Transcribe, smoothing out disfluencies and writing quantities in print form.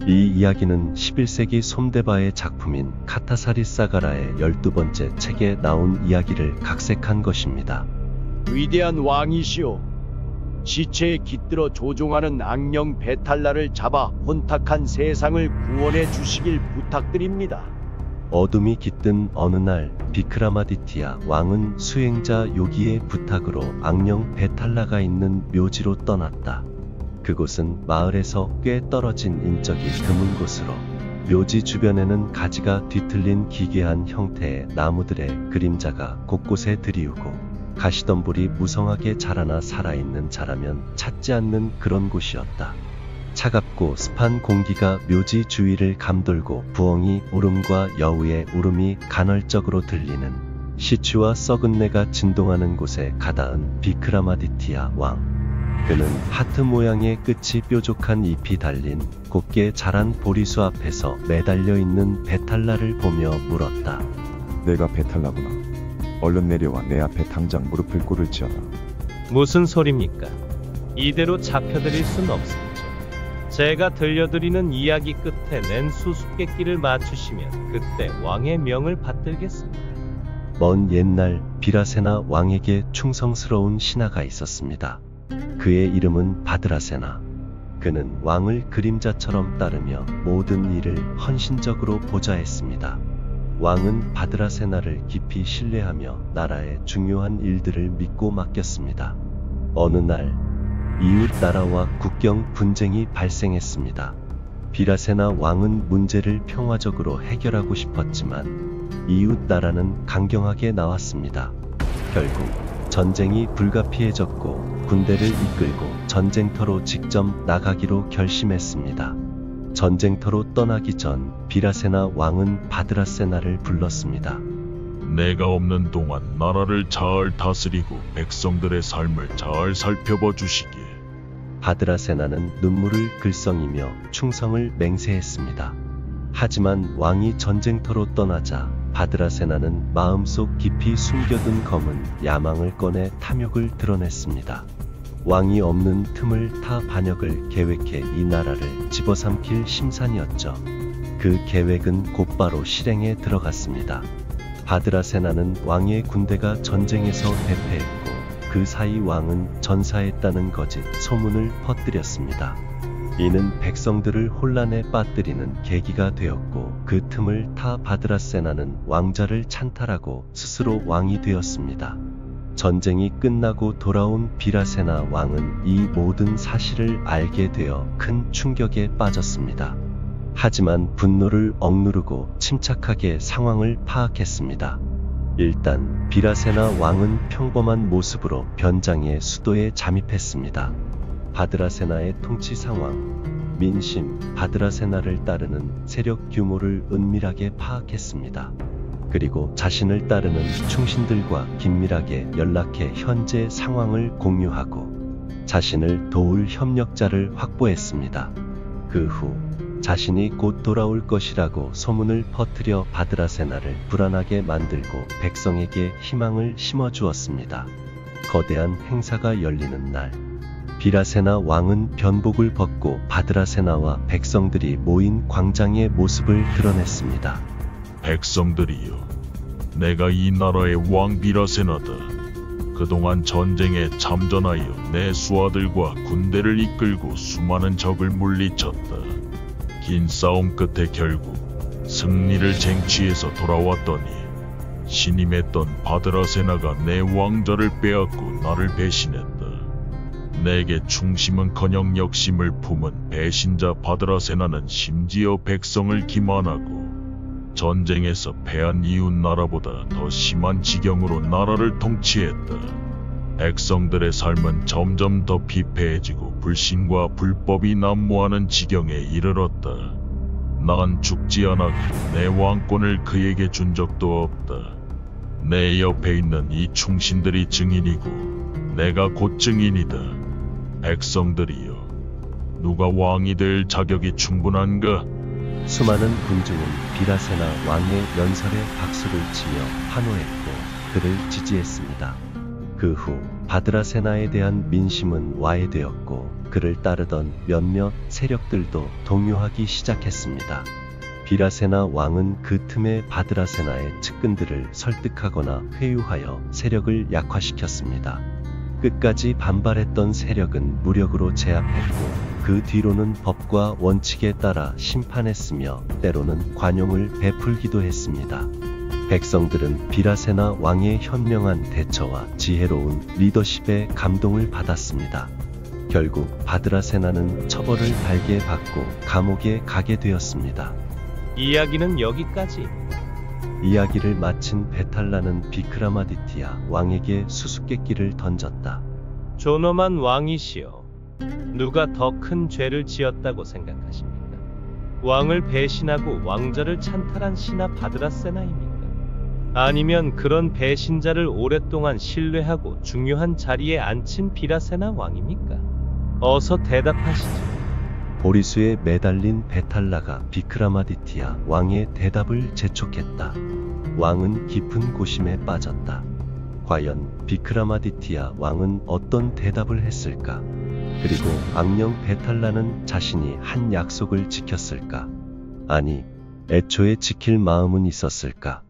이 이야기는 11세기 솜데바의 작품인 카타사리 사가라의 12번째 책에 나온 이야기를 각색한 것입니다. 위대한 왕이시오. 시체에 깃들어 조종하는 악령 베탈라를 잡아 혼탁한 세상을 구원해 주시길 부탁드립니다. 어둠이 깃든 어느 날 비크라마디티아 왕은 수행자 요기의 부탁으로 악령 베탈라가 있는 묘지로 떠났다. 그곳은 마을에서 꽤 떨어진 인적이 드문 곳으로 묘지 주변에는 가지가 뒤틀린 기괴한 형태의 나무들의 그림자가 곳곳에 드리우고 가시덤불이 무성하게 자라나 살아있는 자라면 찾지 않는 그런 곳이었다. 차갑고 습한 공기가 묘지 주위를 감돌고 부엉이 울음과 여우의 울음이 간헐적으로 들리는 시추와 썩은 내가 진동하는 곳에 가닿은 비크라마디티아 왕. 그는 하트 모양의 끝이 뾰족한 잎이 달린 곱게 자란 보리수 앞에서 매달려 있는 베탈라를 보며 물었다. 내가 베탈라구나. 얼른 내려와 내 앞에 당장 무릎을 꿇을지어다. 무슨 소립니까? 이대로 잡혀드릴 순 없습니다. 제가 들려드리는 이야기 끝에 낸 수수께끼를 맞추시면 그때 왕의 명을 받들겠습니다. 먼 옛날 비라세나 왕에게 충성스러운 신하가 있었습니다. 그의 이름은 바드라세나. 그는 왕을 그림자처럼 따르며 모든 일을 헌신적으로 보좌했습니다. 왕은 바드라세나를 깊이 신뢰하며 나라의 중요한 일들을 믿고 맡겼습니다. 어느 날 이웃 나라와 국경 분쟁이 발생했습니다. 비라세나 왕은 문제를 평화적으로 해결하고 싶었지만 이웃 나라는 강경하게 나왔습니다. 결국 전쟁이 불가피해졌고 군대를 이끌고 전쟁터로 직접 나가기로 결심했습니다. 전쟁터로 떠나기 전 비라세나 왕은 바드라세나를 불렀습니다. 내가 없는 동안 나라를 잘 다스리고 백성들의 삶을 잘 살펴봐 주시길. 바드라세나는 눈물을 글썽이며 충성을 맹세했습니다. 하지만 왕이 전쟁터로 떠나자 바드라세나는 마음속 깊이 숨겨둔 검은 야망을 꺼내 탐욕을 드러냈습니다. 왕이 없는 틈을 타 반역을 계획해 이 나라를 집어삼킬 심산이었죠. 그 계획은 곧바로 실행에 들어갔습니다. 바드라세나는 왕의 군대가 전쟁에서 대패했고 그 사이 왕은 전사했다는 거짓 소문을 퍼뜨렸습니다. 이는 백성들을 혼란에 빠뜨리는 계기가 되었고 그 틈을 타 바드라세나는 왕자를 찬탈하고 스스로 왕이 되었습니다. 전쟁이 끝나고 돌아온 비라세나 왕은 이 모든 사실을 알게 되어 큰 충격에 빠졌습니다. 하지만 분노를 억누르고 침착하게 상황을 파악했습니다. 일단 비라세나 왕은 평범한 모습으로 변장의 수도에 잠입했습니다. 바드라세나의 통치 상황, 민심, 바드라세나를 따르는 세력 규모를 은밀하게 파악했습니다. 그리고 자신을 따르는 충신들과 긴밀하게 연락해 현재 상황을 공유하고 자신을 도울 협력자를 확보했습니다. 그 후 자신이 곧 돌아올 것이라고 소문을 퍼뜨려 바드라세나를 불안하게 만들고 백성에게 희망을 심어주었습니다. 거대한 행사가 열리는 날, 비라세나 왕은 변복을 벗고 바드라세나와 백성들이 모인 광장의 모습을 드러냈습니다. 백성들이여, 내가 이 나라의 왕 비라세나다. 그동안 전쟁에 참전하여 내 수하들과 군대를 이끌고 수많은 적을 물리쳤다. 긴 싸움 끝에 결국 승리를 쟁취해서 돌아왔더니 신임했던 바드라세나가 내 왕좌를 빼앗고 나를 배신했다. 내게 충심은커녕 역심을 품은 배신자 바드라세나는 심지어 백성을 기만하고 전쟁에서 패한 이웃 나라보다 더 심한 지경으로 나라를 통치했다. 백성들의 삶은 점점 더 피폐해지고 불신과 불법이 난무하는 지경에 이르렀다. 난 죽지 않았고 내 왕권을 그에게 준 적도 없다. 내 옆에 있는 이 충신들이 증인이고 내가 곧 증인이다. 백성들이여, 누가 왕이 될 자격이 충분한가? 수많은 군중은 비라세나 왕의 연설에 박수를 치며 환호했고 그를 지지했습니다. 그 후 바드라세나에 대한 민심은 와해되었고 그를 따르던 몇몇 세력들도 동요하기 시작했습니다. 비라세나 왕은 그 틈에 바드라세나의 측근들을 설득하거나 회유하여 세력을 약화시켰습니다. 끝까지 반발했던 세력은 무력으로 제압했고 그 뒤로는 법과 원칙에 따라 심판했으며 때로는 관용을 베풀기도 했습니다. 백성들은 비라세나 왕의 현명한 대처와 지혜로운 리더십에 감동을 받았습니다. 결국 바드라세나는 처벌을 달게 받고 감옥에 가게 되었습니다. 이야기는 여기까지. 이야기를 마친 베탈라는 비크라마디티아 왕에게 수수께끼를 던졌다. 존엄한 왕이시여, 누가 더 큰 죄를 지었다고 생각하십니까? 왕을 배신하고 왕좌를 찬탈한 신하 바드라세나입니까? 아니면 그런 배신자를 오랫동안 신뢰하고 중요한 자리에 앉힌 비라세나 왕입니까? 어서 대답하시죠. 보리수에 매달린 베탈라가 비크라마디티아 왕의 대답을 재촉했다. 왕은 깊은 고심에 빠졌다. 과연 비크라마디티아 왕은 어떤 대답을 했을까? 그리고 악령 베탈라는 자신이 한 약속을 지켰을까? 아니, 애초에 지킬 마음은 있었을까?